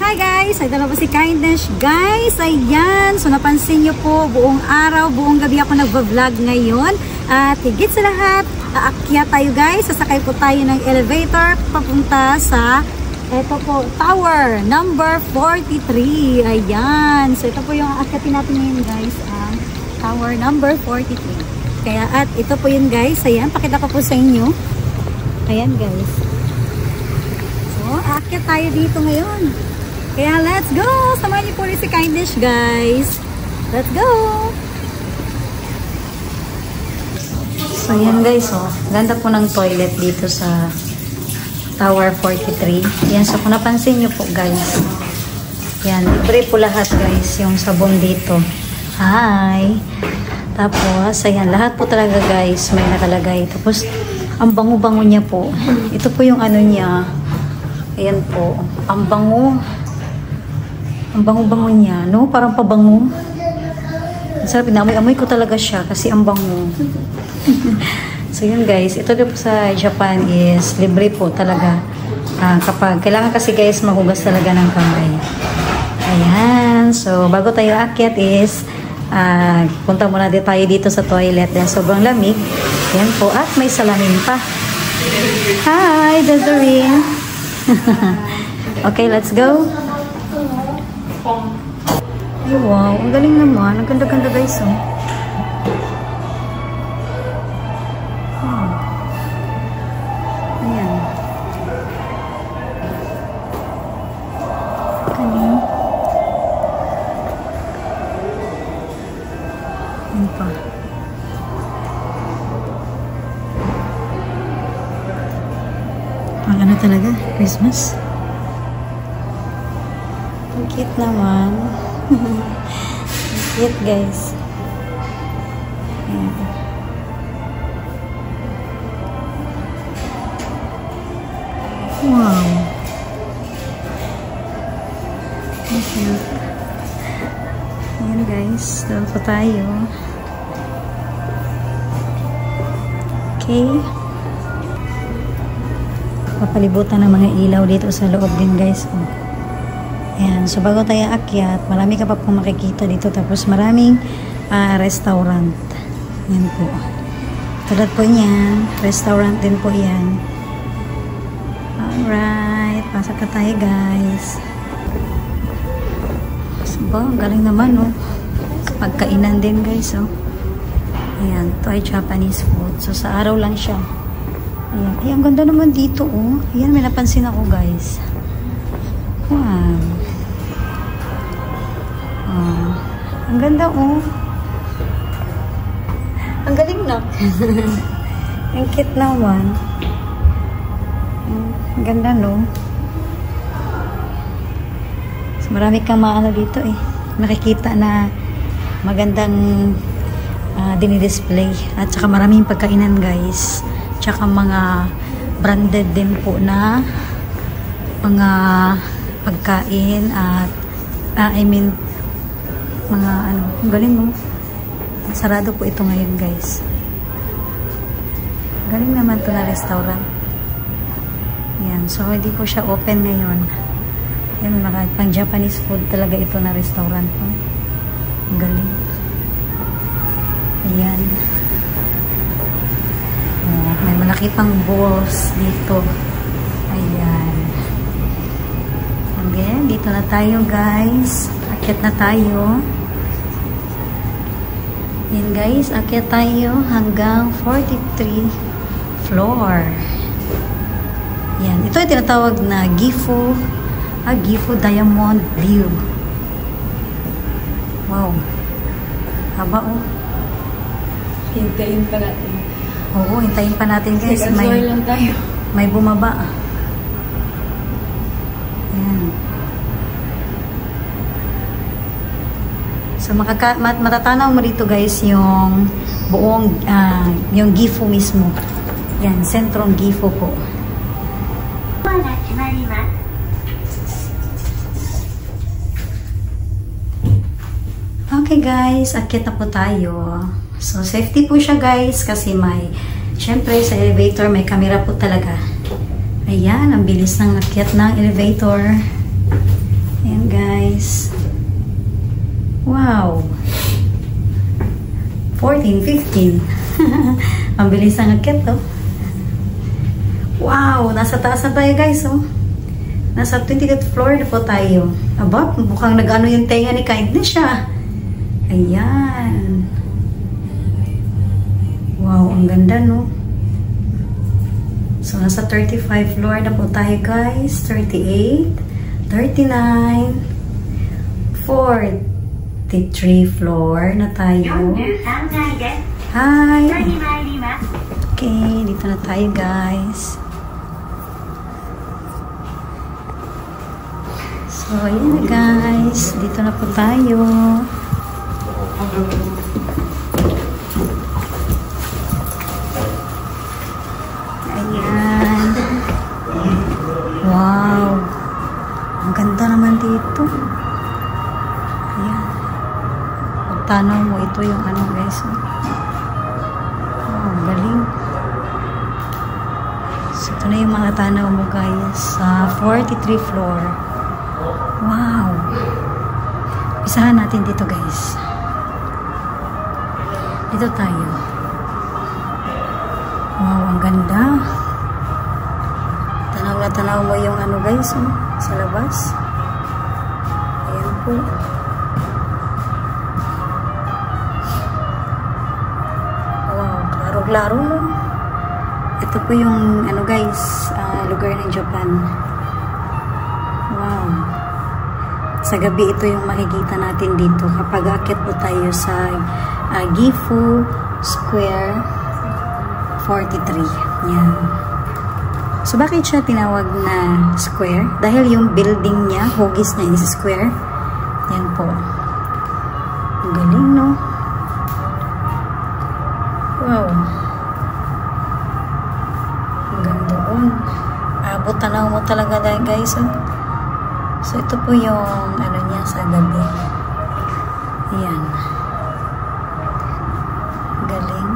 Hi guys! Ito na po si Kindness guys. Ayan. So napansin nyo po buong araw, buong gabi ako nagva-vlog ngayon. At higit sa lahat, aakyat tayo guys. Sasakay po tayo ng elevator papunta sa ito po, tower number 43. Ayan. So ito po yung aakyatin natin ngayon guys. Ang tower number 43. Kaya at ito po yun guys. Ayan. Pakita ko po sa inyo. Ayan guys. So aakyat tayo dito ngayon. Kaya let's go! Samahan niyo po rin si Kindness guys. Let's go! So yan guys, oh. Ganda po ng toilet dito sa Tower 43. Yan, so kung napansin niyo po guys. Yan, libre po lahat guys yung sabon dito. Hi! Tapos, ayan, lahat po talaga guys may nakalagay. Tapos, ang bango-bango niya po. Ito po yung ano niya. Ayan po. Ang bango. Ang bango-bango niya, no? Parang pabango. Sarap, inamoy-amoy ko talaga siya kasi ang bango. So yun guys, ito po sa Japan is libre po talaga. Kapag, kailangan kasi guys maghugas talaga ng kamay. Ayan, so bago tayo aakyat is, punta muna din tayo dito sa toilet. Dahil sobrang lamig. Ayan po, at may salamin pa. Hi, Desiree! Okay, let's go! Ay, wow. Ang galing naman. Ang ganda-ganda guys, oh. Ayan. Galing. Ayan pa. Ang ano talaga? Christmas? Ang cute naman. Cute guys. Ayan. Wow. Ang cute. Ayan guys. Doon po tayo. Okay. Papalibutan ng mga ilaw dito sa loob din guys. Ayan, so bago tayo akyat, marami ka pa pong makikita dito. Tapos maraming restaurant. Ayan po. Tulad po niyan, restaurant din po yan. Alright, pasok ka tayo guys. So ba, galing naman oh. Pagkainan din guys oh. Ayan, ito ay Japanese food. So sa araw lang siya. Ayan, ay ang ganda naman dito oh. Ayan, may napansin ako guys. Wow. Ang ganda oh. Ang galing na. Ang cute naman. Ang ganda no. So, marami kang maano dito eh. Makikita na magandang dinidisplay. At saka maraming pagkainan guys. Tsaka mga branded din po na mga pagkain at I mean mga ano, galing mo. Sarado po ito ngayon guys. Galing naman to na restaurant. Yan, so hindi po siya open ngayon. Yan, mga pang Japanese food talaga ito na restaurant. Ang galing. Ayan. Oh, may malaki pang bowls dito. Ayan. Again, dito na tayo guys. Akyat na tayo. Yan guys, akyat tayo hanggang 43 floor. Yan, ito ay tinatawag na Gifu Diamond View. Wow. Haba oh. Hintayin pa natin. Oo, hintayin pa natin guys. Enjoy lang tayo. May bumaba. Yan. So matatanaw mo dito guys yung buong yung Gifu mismo. Yan, sentrong Gifu po. Okay guys, akyat na po tayo. So safety po siya guys kasi may, syempre sa elevator may camera po talaga. Ayan, ang bilis ng akyat ng elevator. Ayan guys. Wow. 14, 15. Ang bilis ang akit, oh. Wow, nasa taas na tayo guys, oh. Nasa 20th floor na po tayo. Aba, mukhang nag-ano yung tenga ni Kindness siya. Ayan. Wow, ang ganda, no? So, nasa 35 floor na po tayo guys. 38, 39, 43 floor na tayo. Hi! Okay, dito na tayo guys. So, ayan na guys. Dito na po tayo. Ayan. Wow! Ang ganda naman dito. Ayan. Pagtanaw mo, ito yung ano guys. Wow, galing. So, ito na yung mga tanaw mo guys. Sa 43 floor. Wow! Isahan natin dito guys. Dito tayo. Wow, ang ganda. Tanaw na tanaw mo yung ano guys, oh, sa labas. Ayan po. Wow, klaro-klaro. Ito po yung ano guys, lugar ng Japan. Wow. Sa gabi ito yung makikita natin dito kapag aakyat po tayo sa Gifu Square 43. Yan. So, bakit siya tinawag na square? Dahil yung building niya, hugis na is square. Yan po. Ang galing, no? Wow. Hanggang doon. Abot tanaw mo talaga dahil guys. Oh. So, ito po yung ano niya sa gabi. Ayan. Galing.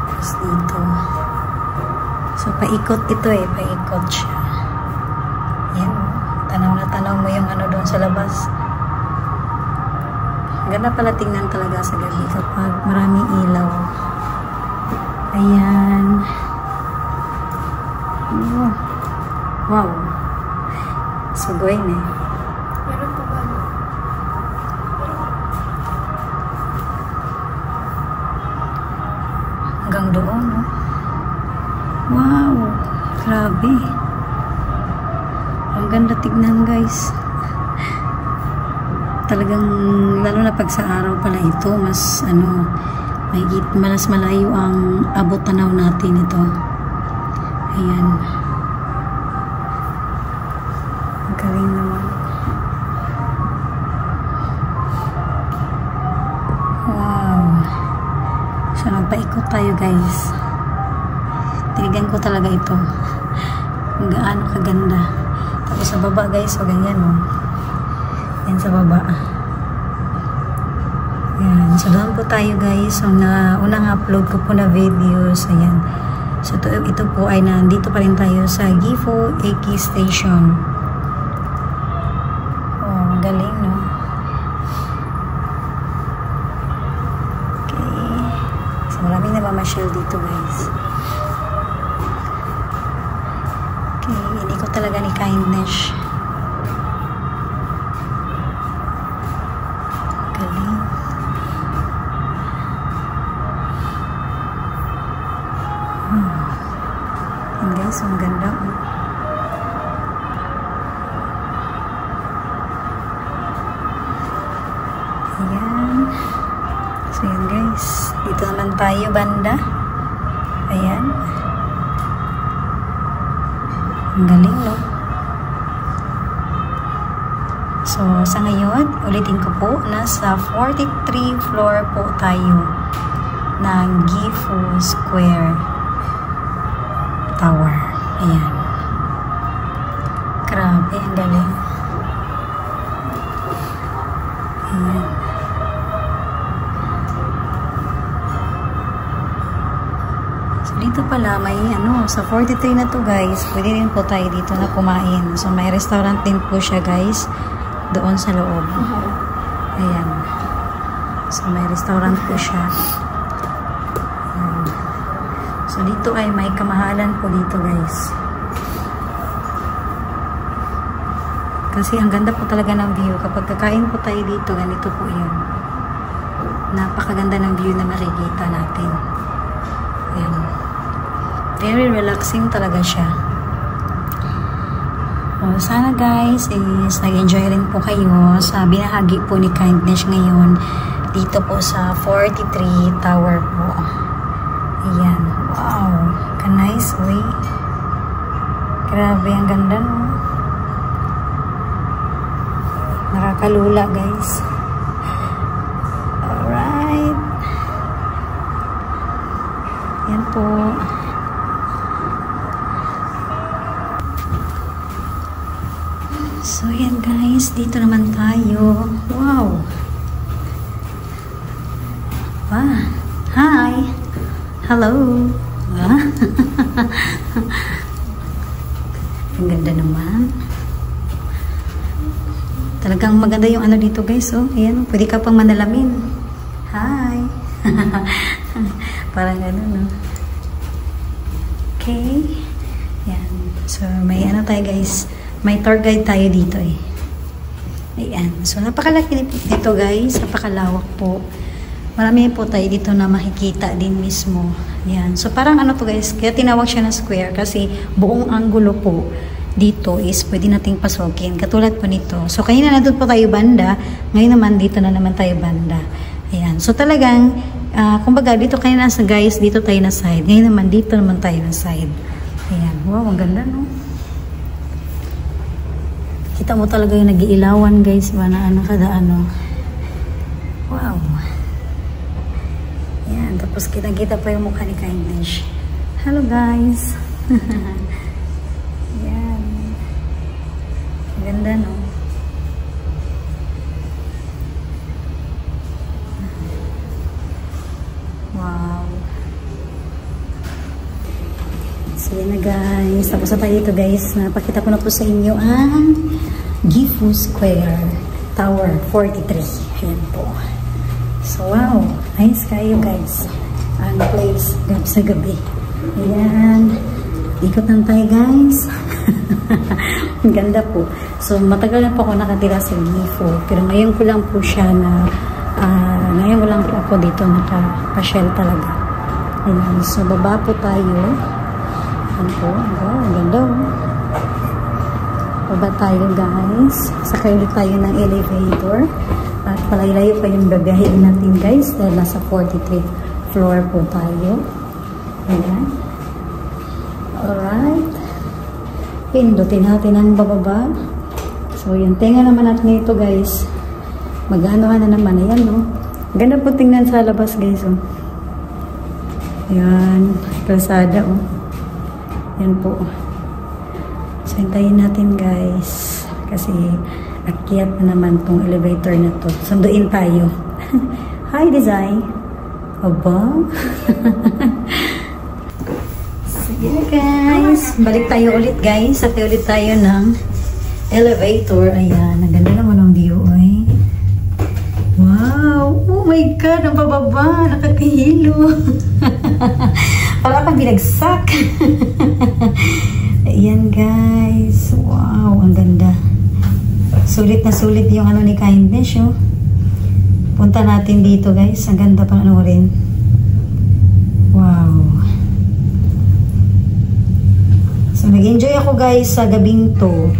Tapos dito. So, paikot ito eh. Paikot siya. Ayan. Tanaw na tanaw mo yung ano doon sa labas. Ganda pala tingnan talaga sa gabi kapag maraming ilaw. Ayan. Oh. Wow. Sugoy na eh. Meron pa ba? Hanggang doon, no? Wow. Grabe. Ang ganda tignan, guys. Talagang, lalo na pag sa araw pala ito, mas, ano, mas malayo ang abot tanaw natin ito. Ayan. Ang galing naman. Wow. So, nagpaikot tayo guys. Tinigan ko talaga ito. Ang gaano kaganda. Tapos sa baba guys, o ganyan o. Yan sa baba. Ayan. So, doon po tayo guys. So, unang upload ko po na videos. Ayan. So, ito po ay nandito pa rin tayo sa Gifu Eki Station. Oh, galing, no? Okay. So, maraming namamasyal dito, guys. Okay, hindi ko talaga ni Kindness. Galing. Yan guys, ang ganda. Ayan. So yan guys, dito naman tayo banda. Ayan. Ang galing, no? So sa ngayon, ulitin ko po, nasa 43 floor po tayo ng Gifu Square Tower. Ayan. Grabe, ang galing. Ayan. So, dito pala may ano, sa 43 na to guys, pwede rin po tayo dito na kumain. So, may restaurant din po siya guys, doon sa loob. Ayan. So, may restaurant po siya. Ayan. So, dito ay may kamahalan po dito guys. Kasi ang ganda po talaga ng view. Kapag kakain po tayo dito, ganito po yun. Napakaganda ng view na makikita natin. Ayan. Very relaxing talaga siya. So, sana guys is nag-enjoy rin po kayo sa binahagi po ni Kindness ngayon dito po sa 43 Tower po. Ayan. Wow. Ka-nice way. Grabe, ang ganda no. Nakakalula guys. Alright. Yan po. So, yan guys. Dito naman tayo. Wow. Ah. Hi. Hello. Ah. Ang ganda naman. Talagang maganda yung ano dito guys. Oh, ayan. Pwede ka pang manalamin. Hi. Parang gano'n, no? Okay. Yan. So, may ano tayo guys. May tour guide tayo dito eh. Ayan. So, napakalaki dito guys. Napakalawak po. Marami po tayo dito na makikita din mismo. Ayan. So, parang ano to guys. Kaya tinawag siya na square kasi buong anggulo po dito is pwede nating pasokin. Katulad po nito. So, kanina na doon po tayo banda. Ngayon naman dito na naman tayo banda. Ayan. So, talagang kumbaga dito kayo nasa guys. Dito tayo na side. Ngayon naman dito naman tayo na side. Ayan. Wow, ang ganda no? Kita mo talaga yung nag-iilawan guys. Na ano kada ano. Wow. Ayan. Tapos kita-kita pa yung mukha ni Kindness. Hello guys. Ayan. Ganda no? Wow. So yan na guys. Tapos na tayo dito guys. Napakita ko na po sa inyo ang Gifu Square Tower 43. Ayan po. So wow. Nice kayo guys. Ang place gabi sa gabi. Ayan. Ikot lang tayo guys. Ang ganda po. So matagal na po ako nakatira sa Gifu. Pero ngayon ko lang po siya na ngayon ko lang po ako dito nakapasyal talaga. Ayan. So baba po tayo. Ayan po. Ang ganda oh. Baba tayo guys. Sakay ulit tayo ng elevator. At palayo-layo pa yung gagahin natin guys. Dahil nasa 43 floor po tayo. Ayan. Alright. Pindutin natin ang bababa. So yung tenga naman natin ito guys. Mag-ano na naman. Ayan no. Ganda po tingnan sa labas guys oh. Ayan. Kalsada oh. Ayan po. So hintayin natin guys. Kasi akyat na naman tong elevator na to. Sunduin tayo. Hi design. Aba. Sige guys. Balik tayo ulit guys. Sakay ulit tayo ng elevator. Ayan. Ang ganda naman ang view eh. Wow. Oh my God. Ang bababa. Nakakahilo. Para kang binagsak. Ayan guys. Wow. Ang ganda. Sulit na sulit yung ano ni Kindness oh. Punta natin dito guys. Ang ganda pa ano rin. Wow. So nag-enjoy ako guys sa gabing to.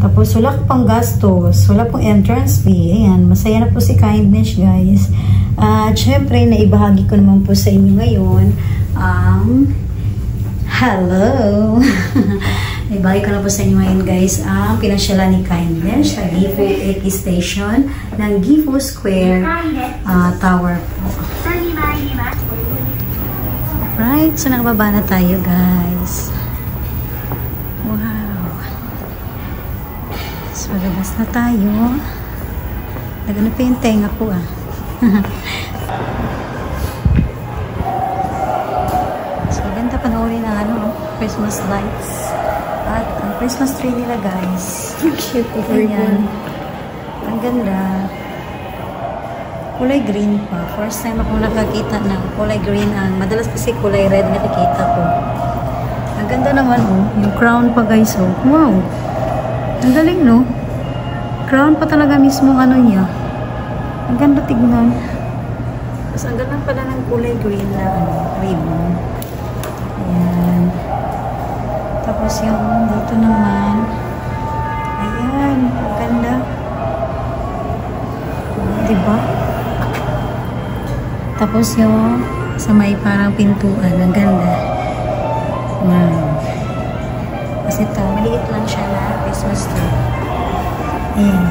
Tapos wala ko pang gastos. Wala pong entrance fee. Ayan. Masaya na po si Kindness guys. At syempre naibahagi ko naman po sa inyo ngayon hello. Ibalik ko na po sa inyo ngayon guys ang pinasyalan ni Kindness sa Gifu Eki Station ng Gifu Square Tower po. Right, so nakababa na tayo guys. Wow. So labas na tayo. Nagano pa yung tenga po ah. So ganda panoorin na ano. Christmas lights. At ang Christmas tree nila, guys. Cute of Ayan. Ang ganda. Kulay green pa. First time ako nakakita ng kulay green. Madalas kasi kulay red nakikita ko. Ang ganda naman, oh. Yung crown pa, guys, oh. Wow! Ang galing, no? Crown pa talaga mismo ano niya. Ang ganda tignan. Tapos ang ganda pala ng kulay green na ribbon. Ayan. Tapos yung dito naman. Ayan. Ang ganda. Diba? Tapos yung sa may parang pintuan. Ang ganda. Wow. Kasi ito, maliit lang siya na Christmas tree. Ayan.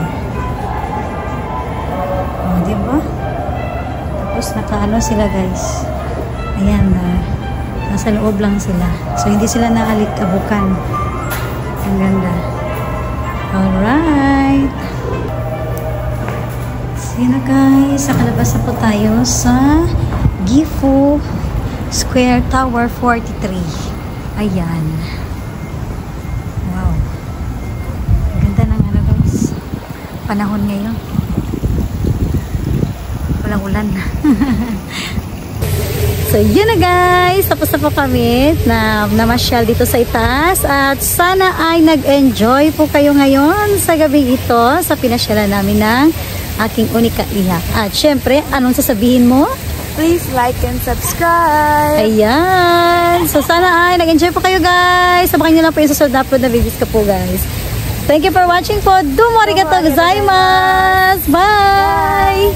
O, diba? Tapos nakaano sila, guys. Ayan, nasa loob lang sila. So, hindi sila naalit-abukan. Ang ganda. Alright. So, yun na, guys. Sa kalabas na po tayo sa Gifu Square Tower 43. Ayan. Wow. Ang ganda ng ano, guys. Panahon ngayon. Walang ulan. So, yun na, guys. Tapos na po kami na namasyal dito sa itaas. At sana ay nag-enjoy po kayo ngayon sa gabi ito sa pinasyalan namin ng aking unika iha. At syempre, anong sasabihin mo? Please like and subscribe. Ayan. So, sana ay nag-enjoy po kayo, guys. Sabakan nyo lang po yung susunod na upload na videos ko po, guys. Thank you for watching po. Domo arigatou gozaimasu. Bye!